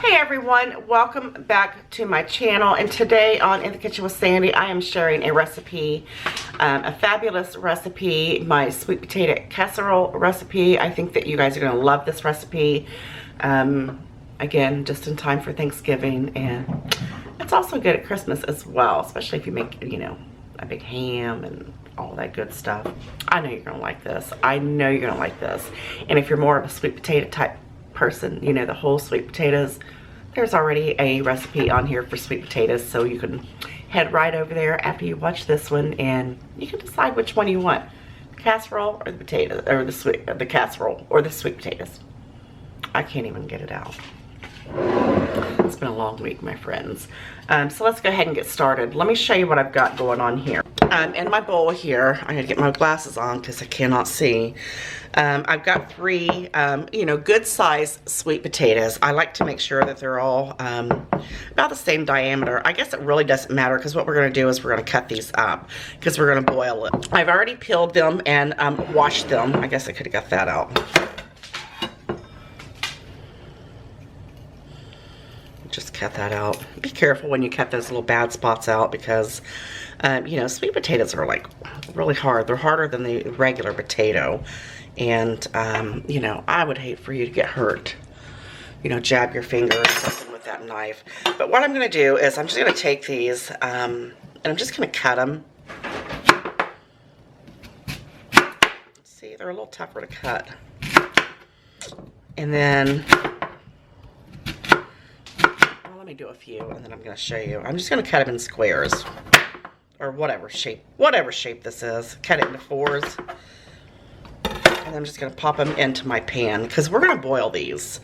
Hey everyone, welcome back to my channel, and today on In the Kitchen with Sandy I am sharing a recipe, a fabulous recipe, my sweet potato casserole recipe. I think that you guys are going to love this recipe. Again, just in time for Thanksgiving, and it's also good at Christmas as well, especially if you make, you know, a big ham and all that good stuff. I know you're going to like this. I know you're going to like this. And if you're more of a sweet potato type person, you know, the whole sweet potatoes, there's already a recipe on here for sweet potatoes, so you can head right over there after you watch this one and you can decide which one you want, the casserole or the potato, or the casserole or the sweet potatoes. I can't even get it out. It's been a long week, my friends. So let's go ahead and get started. Let me show you what I've got going on here. In my bowl here, I gotta get my glasses on because I cannot see. I've got three, you know, good sized sweet potatoes. I like to make sure that they're all about the same diameter. I guess it really doesn't matter because what we're gonna do is we're gonna cut these up because we're gonna boil it. I've already peeled them and washed them. I guess I could have got that out. Just cut that out. Be careful when you cut those little bad spots out because, you know, sweet potatoes are like really hard. They're harder than the regular potato. And, you know, I would hate for you to get hurt. You know, jab your finger or something with that knife. But what I'm going to do is I'm just going to take these and I'm just going to cut them. See, they're a little tougher to cut. And then let me do a few and then I'm going to show you. I'm just going to cut them in squares or whatever shape this is. Cut it into fours, and I'm just going to pop them into my pan because we're going to boil these.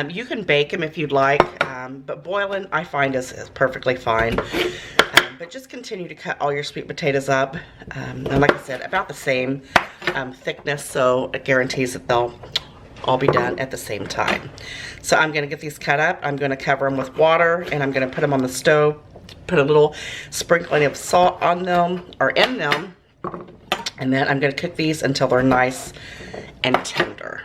You can bake them if you'd like, but boiling I find is perfectly fine. But just continue to cut all your sweet potatoes up, and like I said, about the same thickness, so it guarantees that they'll all be done at the same time. So I'm going to get these cut up. I'm going to cover them with water, and I'm going to put them on the stove, put a little sprinkling of salt on them, or in them, and then I'm going to cook these until they're nice and tender.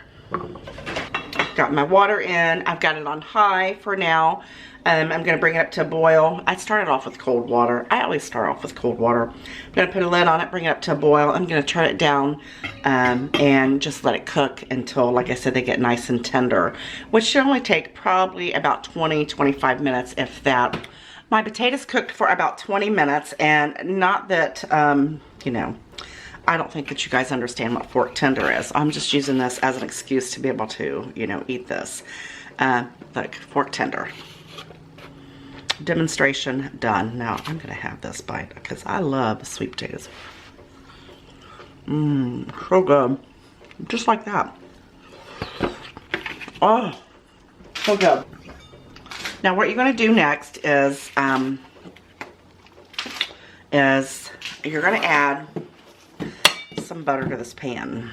Got my water in. I've got it on high for now. I'm going to bring it up to a boil. I started off with cold water. I always start off with cold water. I'm going to put a lid on it, bring it up to a boil. I'm going to turn it down and just let it cook until, like I said, they get nice and tender, which should only take probably about 20-25 minutes, if that. My potatoes cooked for about 20 minutes, and not that, you know, I don't think that you guys understand what fork tender is. I'm just using this as an excuse to be able to, you know, eat this. Like fork tender. Demonstration done. Now I'm gonna have this bite because I love sweet potatoes. So good. Just like that. Oh, so good. Now what you're gonna do next is you're gonna add some butter to this pan.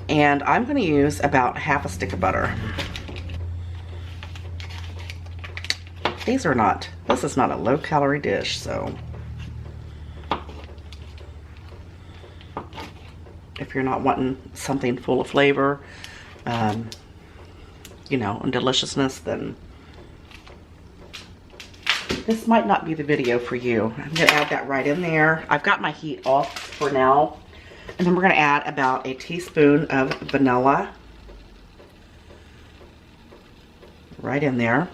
And I'm gonna use about half a stick of butter. This is not a low-calorie dish, so if you're not wanting something full of flavor, you know, and deliciousness, then this might not be the video for you. I'm going to add that right in there. I've got my heat off for now, and then we're going to add about a teaspoon of vanilla right in there.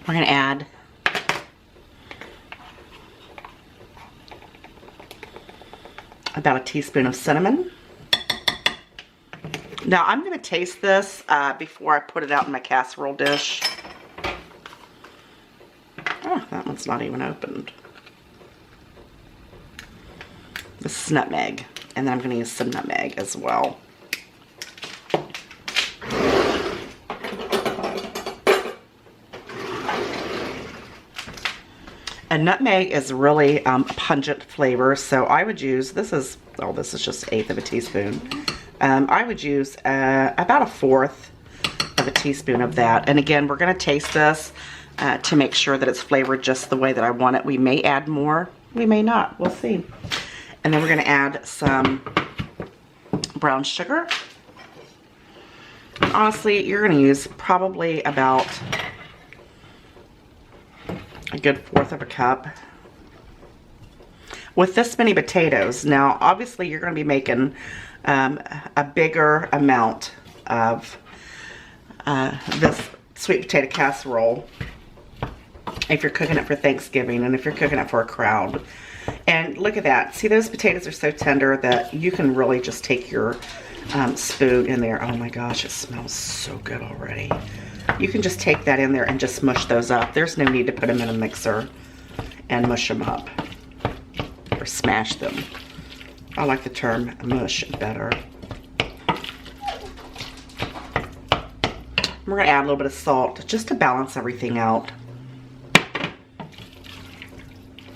We're going to add about a teaspoon of cinnamon. Now I'm going to taste this before I put it out in my casserole dish. Oh, that one's not even opened. This is nutmeg, and then I'm going to use some nutmeg as well. And nutmeg is really pungent flavor, so I would use, this is just 1/8 of a teaspoon. I would use about 1/4 of a teaspoon of that. And again, we're going to taste this to make sure that it's flavored just the way that I want it. We may add more, we may not, we'll see. And then we're going to add some brown sugar. honestly, you're going to use probably about a good 1/4 of a cup. With this many potatoes, now obviously you're going to be making a bigger amount of this sweet potato casserole if you're cooking it for Thanksgiving and if you're cooking it for a crowd. And look at that. See, those potatoes are so tender that you can really just take your spoon in there. Oh my gosh, it smells so good already. You can just take that in there and just mush those up. There's no need to put them in a mixer and mush them up or smash them. I like the term mush better. We're going to add a little bit of salt just to balance everything out.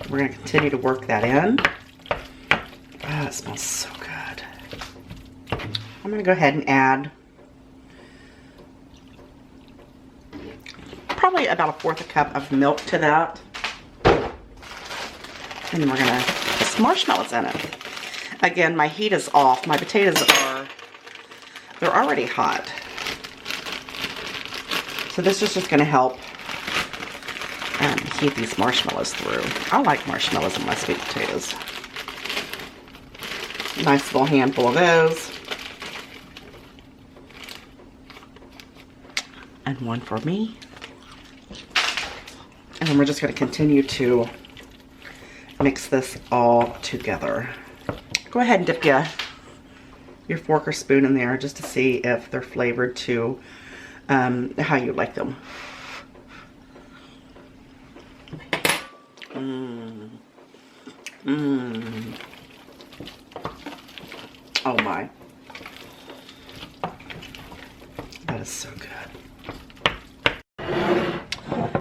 We're going to continue to work that in. Oh, it smells so good. I'm going to go ahead and add probably about 1/4 cup of milk to that. And then we're going to put some marshmallows in it. Again, my heat is off. My potatoes they're already hot. So this is just going to help heat these marshmallows through. I like marshmallows in my sweet potatoes. Nice little handful of those. And one for me. And then we're just going to continue to mix this all together. Go ahead and dip your fork or spoon in there just to see if they're flavored to how you like them. Oh my. That is so good.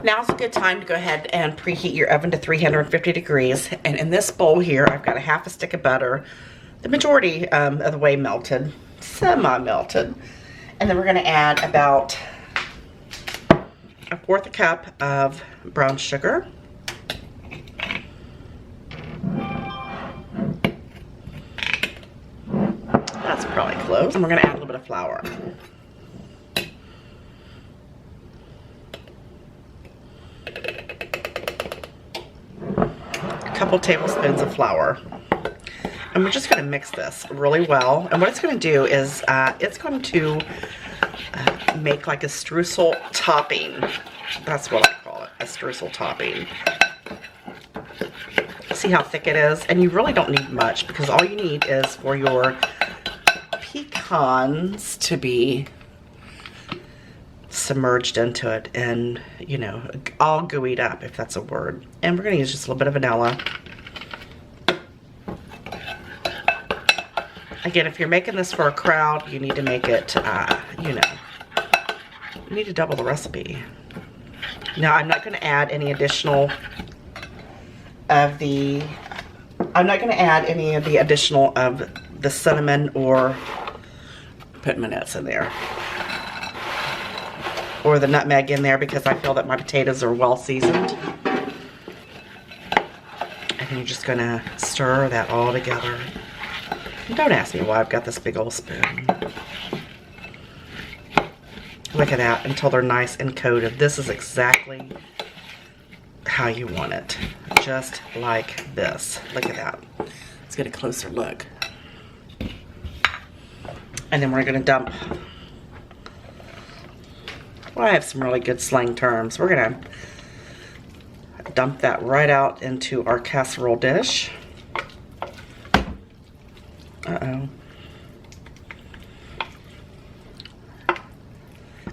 Now's a good time to go ahead and preheat your oven to 350 degrees. And in this bowl here, I've got a 1/2 stick of butter, the majority of the way melted, semi-melted. And then we're going to add about 1/4 cup of brown sugar. That's probably close. And we're going to add a little bit of flour. A couple tablespoons of flour. And we're just going to mix this really well. And what it's going to do is it's going to make like a streusel topping. That's what I call it, a streusel topping. See how thick it is? And you really don't need much because all you need is for your pecans to be submerged into it and, you know, all gooeyed up, if that's a word. And we're going to use just a little bit of vanilla. Again, if you're making this for a crowd, you need to make it, you know, you need to double the recipe. Now, I'm not going to add any additional of the, the cinnamon or put minutes in there. Or the nutmeg in there because I feel that my potatoes are well seasoned. And then you're just going to stir that all together. Don't ask me why I've got this big old spoon. Look at that, until they're nice and coated. This is exactly how you want it. Just like this. Look at that. Let's get a closer look. And then we're going to dump. Well, I have some really good slang terms. We're going to dump that right out into our casserole dish. Uh-oh.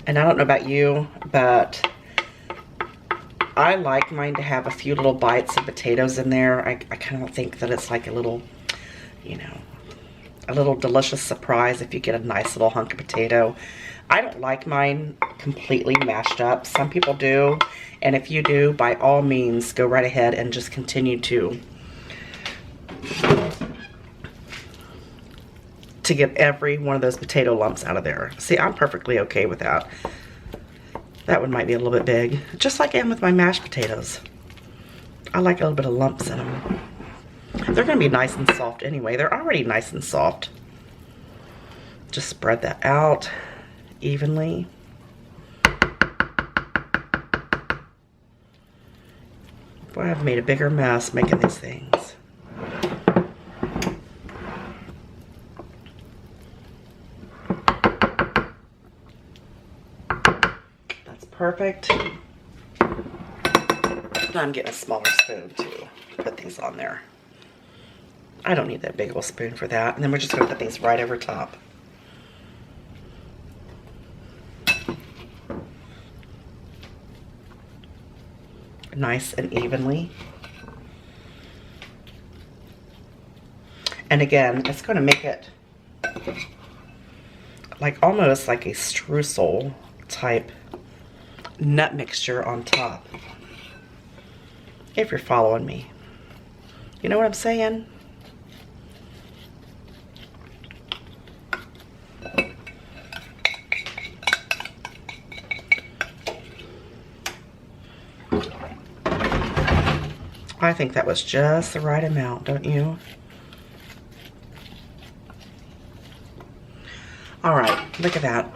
And I don't know about you, but I like mine to have a few little bites of potatoes in there. I kind of think that it's like a little, you know, a little delicious surprise if you get a nice little hunk of potato. I don't like mine completely mashed up. Some people do. And if you do, by all means, go right ahead and just continue to get every one of those potato lumps out of there. See, I'm perfectly okay with that. That one might be a little bit big. Just like I am with my mashed potatoes. I like a little bit of lumps in them. They're going to be nice and soft anyway. They're already nice and soft. Just spread that out. evenly. Boy, I've made a bigger mess making these things. That's perfect. I'm getting a smaller spoon to put these on there. I don't need that big old spoon for that. And then we're just going to put these right over top. Nice and evenly. And again, it's going to make it like almost like a streusel type nut mixture on top. If you're following me. You know what I'm saying? I think that was just the right amount, don't you? All right, look at that.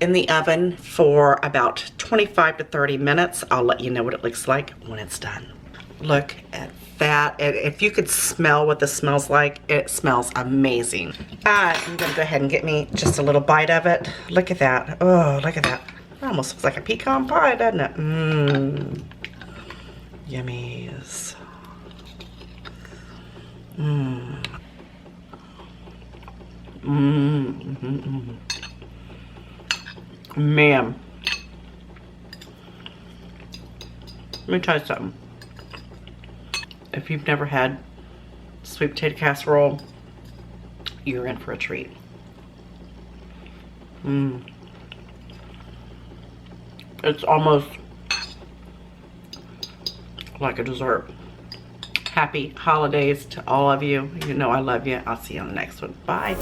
In the oven for about 25 to 30 minutes. I'll let you know what it looks like when it's done. Look at that. If you could smell what this smells like, it smells amazing. I'm gonna go ahead and get me just a little bite of it. Look at that. Oh, look at that. It almost looks like a pecan pie, doesn't it? Mmm. Yummies. Mmm. Mmm. Mm-hmm. Man. Let me tell you something. If you've never had sweet potato casserole, you're in for a treat. Mmm. It's almost like a dessert. Happy holidays to all of you. You know I love you. I'll see you on the next one. Bye.